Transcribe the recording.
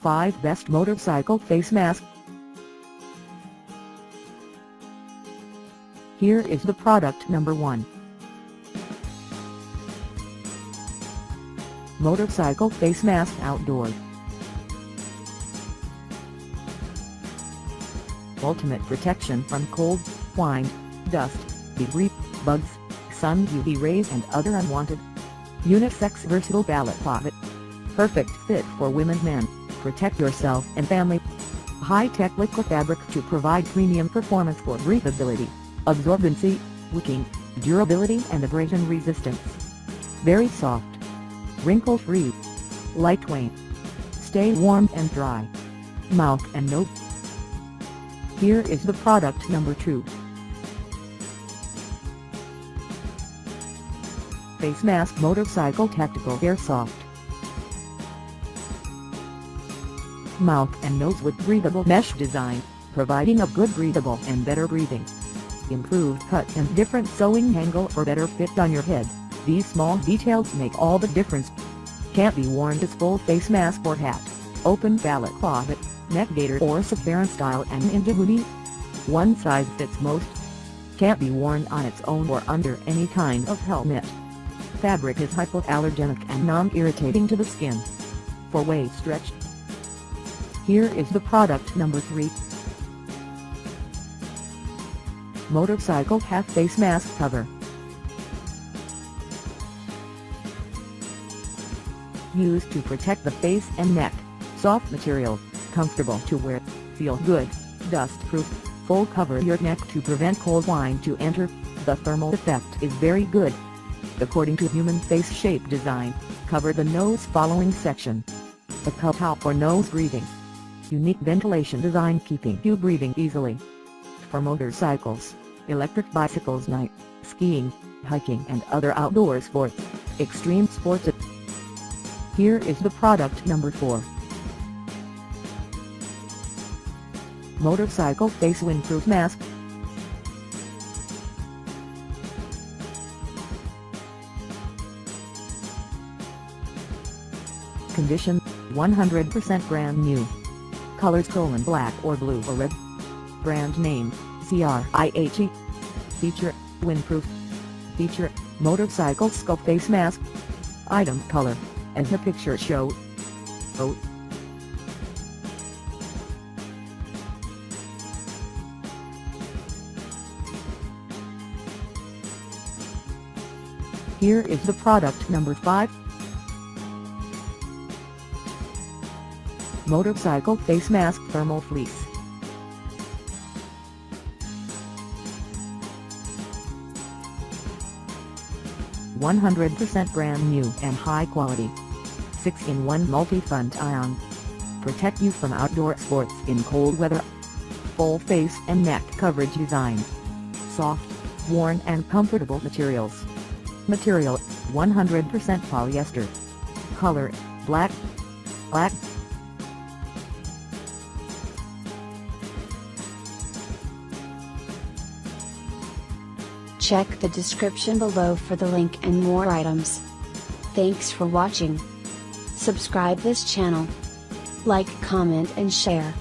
5 Best Motorcycle Face Mask. Here is the product number 1. Motorcycle Face Mask Outdoor. Ultimate protection from cold, wind, dust, debris, bugs, sun UV rays and other unwanted. Unisex versatile ballot pocket. Perfect fit for women and men. Protect yourself and family. High-tech liquid fabric to provide premium performance for breathability, absorbency, wicking, durability and abrasion resistance. Very soft. Wrinkle-free. Lightweight. Stay warm and dry. Mouth and nose. Here is the product number 2. Face Mask Motorcycle Tactical Airsoft. Mouth and nose with breathable mesh design, providing a good breathable and better breathing. Improved cut and different sewing angle for better fit on your head. These small details make all the difference. Can't be worn as full face mask or hat, open ballot pocket, neck gaiter or saffron style and into hoodie. One size fits most. Can't be worn on its own or under any kind of helmet. Fabric is hypoallergenic and non-irritating to the skin. For waist stretch. Here is the product number 3. Motorcycle Half Face Mask Cover. Used to protect the face and neck. Soft material, comfortable to wear, feel good, dust-proof, full cover your neck to prevent cold wind to enter. The thermal effect is very good. According to human face shape design, cover the nose following section. A cutout for nose breathing. Unique ventilation design keeping you breathing easily. For motorcycles, electric bicycles, night, skiing, hiking and other outdoor sports, extreme sports. Here is the product number 4. Motorcycle Face Windproof Mask. Condition, 100% brand new. Colors: black or blue or red. Brand name, CRIHE. Feature, windproof. Feature, motorcycle skull face mask. Item color, as the picture shows. Here is the product number 5. Motorcycle Face Mask Thermal Fleece. "100% brand new and high quality. 6-in-1 multi-fund ion. Protect you from outdoor sports in cold weather. Full face and neck coverage design. Soft, worn and comfortable materials. Material, 100% polyester. Color, black. Check the description below for the link and more items. Thanks for watching. Subscribe this channel. Like, comment and share.